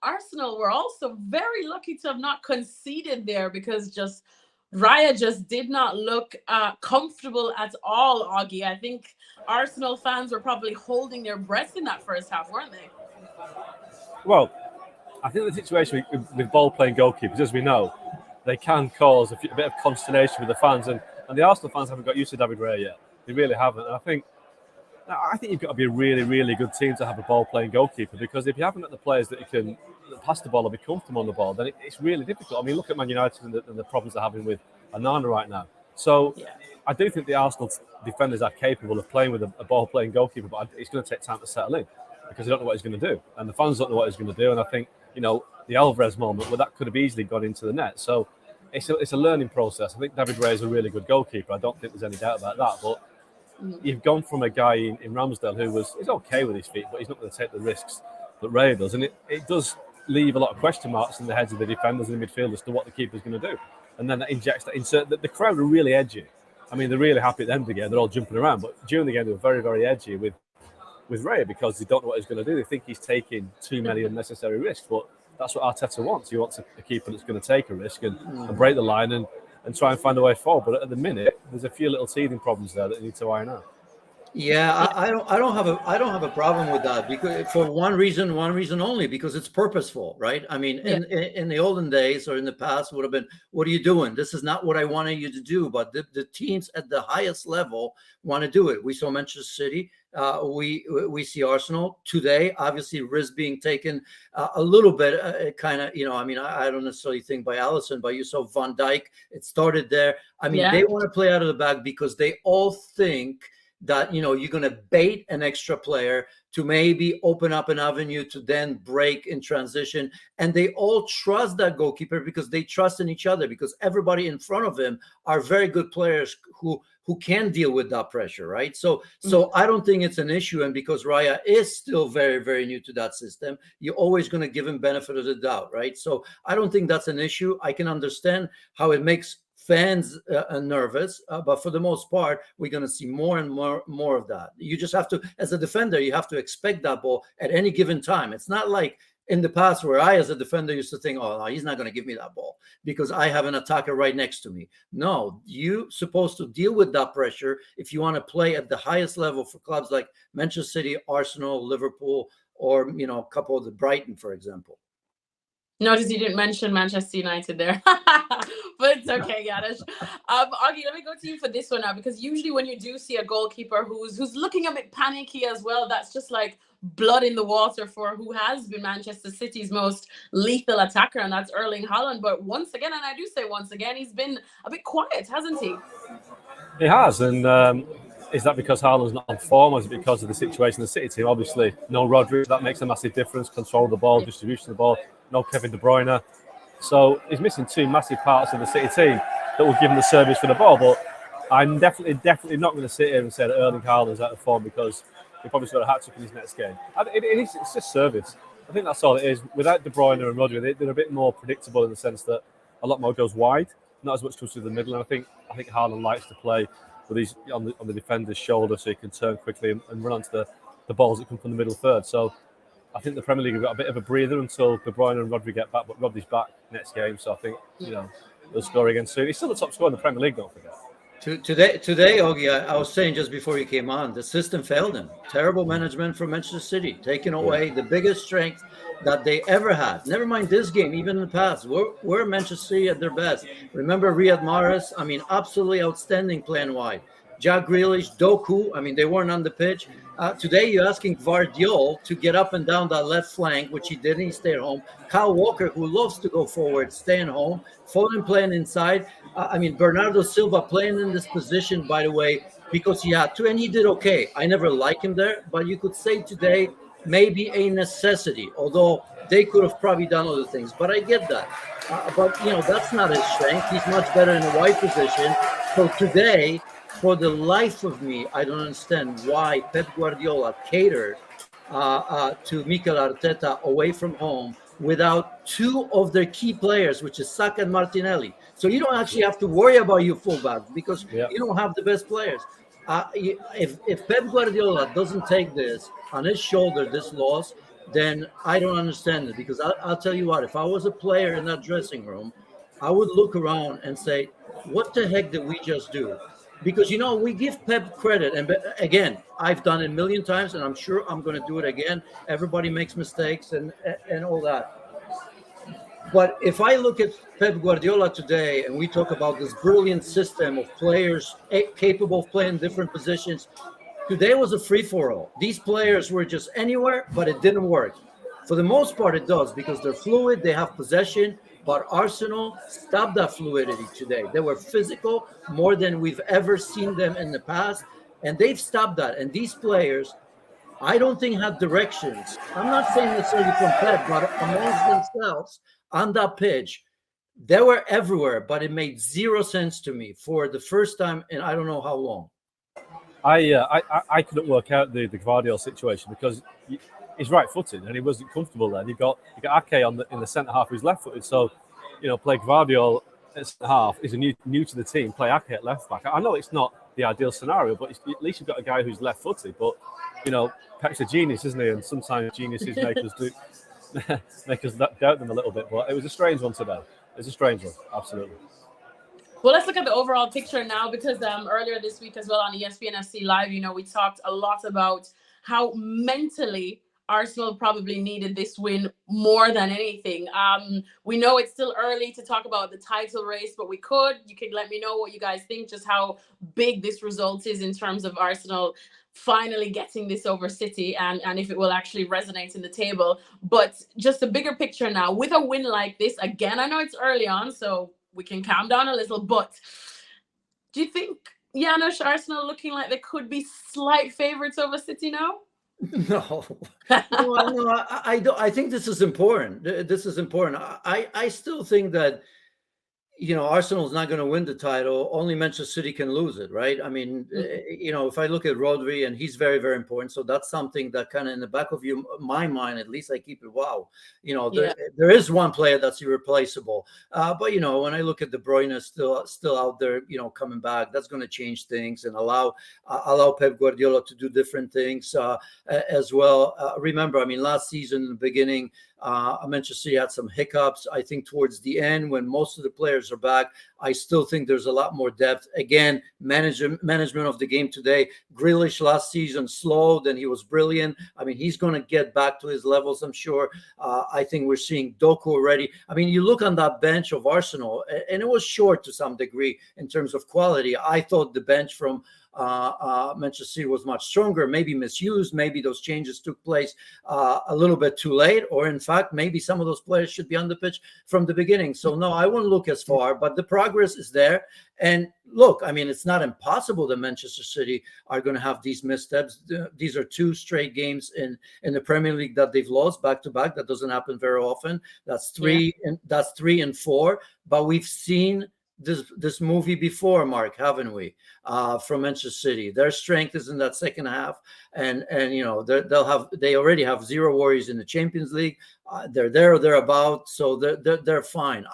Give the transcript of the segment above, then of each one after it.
Arsenal were also very lucky to have not conceded there, because just Raya just did not look comfortable at all, Augie. I think Arsenal fans were probably holding their breath in that first half, weren't they? Well, I think the situation with ball-playing goalkeepers, as we know, they can cause a bit of consternation with the fans, and the Arsenal fans haven't got used to David Raya yet. They really haven't. And I think you've got to be a really, really good team to have a ball-playing goalkeeper, because if you haven't got the players that can pass the ball or be comfortable on the ball, then it's really difficult. I mean, look at Man United and the problems they're having with Onana right now. So I do think the Arsenal defenders are capable of playing with a ball-playing goalkeeper, but it's going to take time to settle in, because they don't know what he's going to do, and the fans don't know what he's going to do. And I think, the Alvarez moment, where that could have easily gone into the net. So it's a learning process. I think David Raya is a really good goalkeeper. I don't think there's any doubt about that. But you've gone from a guy in Ramsdale who is okay with his feet, but he's not going to take the risks that Raya does. And it does leave a lot of question marks in the heads of the defenders and the midfield as to what the keeper's going to do. And then that injects that insert. The crowd are really edgy. I mean, they're really happy at the end of the game. They're all jumping around. But during the game, they were very, very edgy with Raya, because they don't know what he's going to do. They think he's taking too many unnecessary risks. But that's what Arteta wants. He wants a keeper that's going to take a risk and break the line and try and find a way forward. But at the minute, there's a few little teething problems there that need to iron out. Yeah, I don't have a problem with that, because for one reason only, because it's purposeful, right? I mean, in the olden days or in the past would have been, what are you doing? This is not what I wanted you to do. But the teams at the highest level want to do it. We saw Manchester City. We see Arsenal today. Obviously, risk being taken a little bit, kind of. I mean, I don't necessarily think by Alisson, but you saw Van Dijk. It started there. I mean, they want to play out of the back because they all think that you're going to bait an extra player to maybe open up an avenue to then break in transition. And they all trust that goalkeeper because they trust in each other, because everybody in front of him are very good players who can deal with that pressure, right? So I don't think it's an issue. And because Raya is still very, very new to that system, you're always going to give him benefit of the doubt, right? So I don't think that's an issue. I can understand how it makes fans nervous, but for the most part, we're going to see more and more of that. You just have to, as a defender, you have to expect that ball at any given time. It's not like in the past where I, as a defender, used to think, oh, no, he's not going to give me that ball because I have an attacker right next to me. No, you're supposed to deal with that pressure if you want to play at the highest level for clubs like Manchester City, Arsenal, Liverpool, or, a couple of the Brighton, for example. Notice you didn't mention Manchester United there, but it's okay, Janusz. Augie, let me go to you for this one now, because usually when you do see a goalkeeper who's looking a bit panicky as well, that's just like blood in the water for who has been Manchester City's most lethal attacker, and that's Erling Haaland. But once again, and I do say once again, he's been a bit quiet, hasn't he? He has, and is that because Haaland's not on form, or is it because of the situation in the City team? Obviously, no Rodri, that makes a massive difference. Control of the ball, distribution of the ball. No Kevin De Bruyne. So he's missing two massive parts of the City team that will give him the service for the ball. But I'm definitely not going to sit here and say that Erling Haaland's out of form, because he probably got a hat-trick in his next game. It's just service. I think that's all it is. Without De Bruyne and Rodri, they're a bit more predictable in the sense that a lot more goes wide, not as much comes through the middle. And I think Haaland likes to play with his on the defender's shoulder, so he can turn quickly and run onto the balls that come from the middle third. So I think the Premier League have got a bit of a breather until De Bruyne and Rodri get back, but Rodri's back next game, so I think they'll score again soon. He's still the top scorer in the Premier League, don't forget. Today, Augie, I was saying just before you came on, the system failed him. Terrible management from Manchester City, taking away the biggest strength that they ever had. Never mind this game, even in the past. We're Manchester City at their best. Remember Riyad Mahrez? I mean, absolutely outstanding plan wide. Jack Grealish, Doku, I mean, they weren't on the pitch. Today, you're asking Guardiola to get up and down that left flank, which he didn't. He stayed home. Kyle Walker, who loves to go forward, staying home. Foden playing inside. Bernardo Silva playing in this position, by the way, because he had to, and he did okay. I never liked him there, but you could say today maybe a necessity, although they could have probably done other things. But I get that. But that's not his strength. He's much better in a wide position. So today, for the life of me, I don't understand why Pep Guardiola catered to Mikel Arteta away from home without two of their key players, which is Saka and Martinelli. So you don't actually have to worry about your fullbacks because you don't have the best players. If Pep Guardiola doesn't take this on his shoulder, this loss, then I don't understand it. Because I'll tell you what, if I was a player in that dressing room, I would look around and say, what the heck did we just do? Because, we give Pep credit. And again, I've done it a million times, and I'm sure I'm going to do it again. Everybody makes mistakes and all that. But if I look at Pep Guardiola today and we talk about this brilliant system of players capable of playing different positions, today was a free-for-all. These players were just anywhere, but it didn't work. For the most part, it does because they're fluid, they have possession, but Arsenal stopped that fluidity today. They were physical more than we've ever seen them in the past, and they've stopped that. And these players, I don't think had directions. I'm not saying necessarily from Pep, but amongst themselves on that pitch, they were everywhere, but it made zero sense to me for the first time in I don't know how long. I couldn't work out the Guardiola situation because he's right-footed and he wasn't comfortable there. You got Ake in the centre half who's left-footed, so play Guardiola at centre half is a new to the team. Play Ake at left back. I know it's not the ideal scenario, but at least you've got a guy who's left-footed. But Pep's a genius, isn't he? And sometimes geniuses make us doubt them a little bit. But it was a strange one today. It was a strange one, absolutely. Well, let's look at the overall picture now, because earlier this week as well on ESPN FC Live, we talked a lot about how mentally Arsenal probably needed this win more than anything. We know it's still early to talk about the title race, but you can let me know what you guys think, just how big this result is in terms of Arsenal finally getting this over City and if it will actually resonate in the table. But just a bigger picture now, with a win like this, again, I know it's early on, so we can calm down a little, but do you think Janusz, Arsenal looking like they could be slight favourites over City now? No, I don't. I think this is important. This is important. I still think that Arsenal's not going to win the title. Only Manchester City can lose it, right? I mean, if I look at Rodri, and he's very, very important. So that's something that kind of in the back of my mind, at least I keep it. Wow, there is one player that's irreplaceable. But when I look at De Bruyne still out there, coming back, that's going to change things and allow Pep Guardiola to do different things as well. Remember, I mean, last season in the beginning, Manchester City had some hiccups. I think towards the end, when most of the players are back, I still think there's a lot more depth. Again, management of the game today. Grealish last season slowed, and he was brilliant. I mean, he's going to get back to his levels, I'm sure. I think we're seeing Doku already. I mean, you look on that bench of Arsenal, and it was short to some degree in terms of quality. I thought the bench from Manchester City was much stronger, maybe misused. Maybe those changes took place a little bit too late, or in fact, maybe some of those players should be on the pitch from the beginning. So no, I wouldn't look as far, but the progress is there. And look, I mean, it's not impossible that Manchester City are going to have these missteps. These are 2 straight games in the Premier League that they've lost back to back. That doesn't happen very often. That's 3 and that's 3 and 4. But we've seen this movie before, Mark, haven't we? From Manchester City, their strength is in that second half, and they already have 0 worries in the Champions League. They're there or thereabout, so they're fine.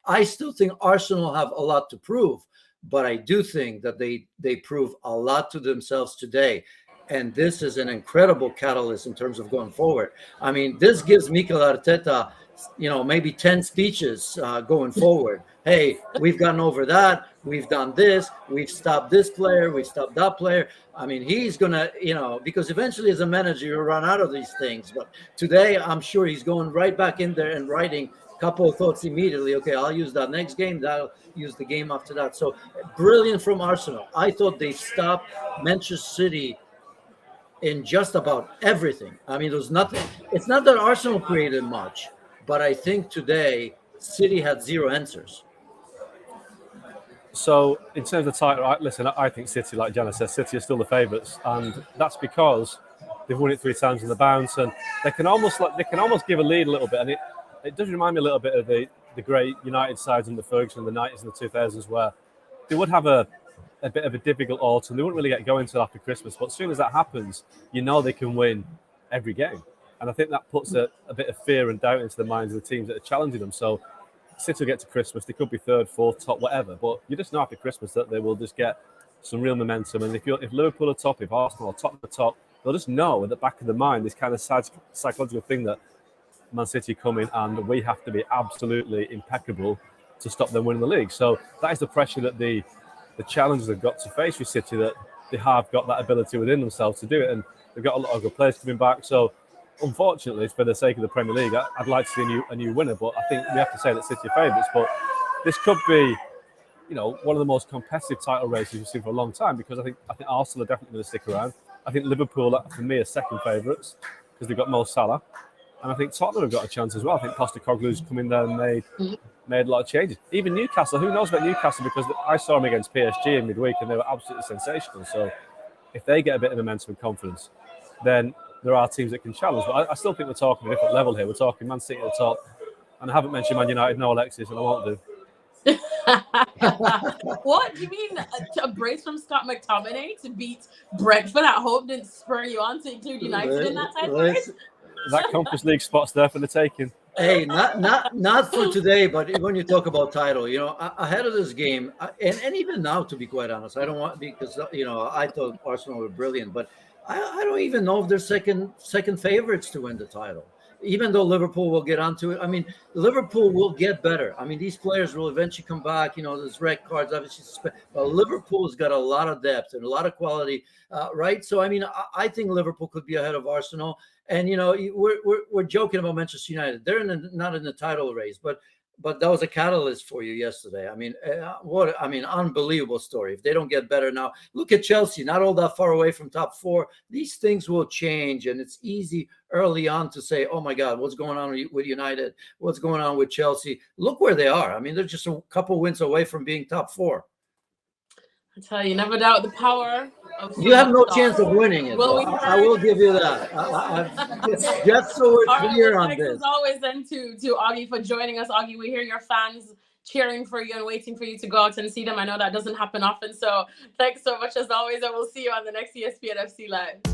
I still think Arsenal have a lot to prove, but I do think that they prove a lot to themselves today. And this is an incredible catalyst in terms of going forward. I mean, this gives Mikel Arteta, maybe 10 speeches going forward. Hey, we've gotten over that. We've done this. We've stopped this player. We've stopped that player. I mean, he's going to, because eventually as a manager, you run out of these things. But today, I'm sure he's going right back in there and writing a couple of thoughts immediately. Okay, I'll use that next game. That'll use the game after that. So brilliant from Arsenal. I thought they stopped Manchester City in just about everything. I mean, there's nothing. It's not that Arsenal created much, but I think today City had 0 answers. So in terms of title, listen, I think City, like Janusz says, City are still the favourites, and that's because they've won it 3 times in the bounce, and they can almost give a lead a little bit, and it does remind me a little bit of the great United sides in the Ferguson, the 90s and the 2000s, where they would have a bit of a difficult autumn. They wouldn't really get going until after Christmas, but as soon as that happens, they can win every game, and I think that puts a bit of fear and doubt into the minds of the teams that are challenging them. So City will get to Christmas, they could be 3rd, 4th, top, whatever, but you just know after Christmas that they will just get some real momentum. And if Liverpool are top, if Arsenal are top of the top, they'll just know at the back of the mind this kind of psychological thing that Man City come in and we have to be absolutely impeccable to stop them winning the league. So that is the pressure that the challenges they've got to face with City, that they have got that ability within themselves to do it, and they've got a lot of good players coming back. So unfortunately, for the sake of the Premier League, I'd like to see a new winner, but I think we have to say that City are favourites. But this could be, one of the most competitive title races we've seen for a long time, because I think Arsenal are definitely going to stick around. I think Liverpool, for me, are second favourites because they've got Mo Salah. And I think Tottenham have got a chance as well. I think Postecoglou's come in there and made a lot of changes. Even Newcastle, who knows about Newcastle, because I saw them against PSG in midweek and they were absolutely sensational. So if they get a bit of momentum and confidence, then there are teams that can challenge. But I still think we're talking a different level here. We're talking Man City at the top. And I haven't mentioned Man United, no Alexis, and I won't do. What do you mean a brace from Scott McTominay to beat Brentford at home didn't spur you on to include United in that title race? That Conference League spot's there for the taking. Hey, not for today, but when you talk about title, ahead of this game, and even now, to be quite honest, I don't want, because I thought Arsenal were brilliant, but I don't even know if they're second favorites to win the title. Even though Liverpool will get onto it, I mean, Liverpool will get better. I mean, these players will eventually come back. There's red cards, obviously, but Liverpool's got a lot of depth and a lot of quality, right? So, I mean, I think Liverpool could be ahead of Arsenal. And we're joking about Manchester United. They're not in the title race, but that was a catalyst for you yesterday. I mean, unbelievable story. If they don't get better now, look at Chelsea, not all that far away from top four. These things will change, and it's easy early on to say, "Oh my God, what's going on with United? What's going on with Chelsea?" Look where they are. I mean, they're just a couple wins away from being top four. I tell you, never doubt the power of. You have no chance of winning it. I will give you that. Just so we're clear on this. As always, then to Augie for joining us. Augie, we hear your fans cheering for you and waiting for you to go out and see them. I know that doesn't happen often. So thanks so much as always, and we'll see you on the next ESPN FC Live.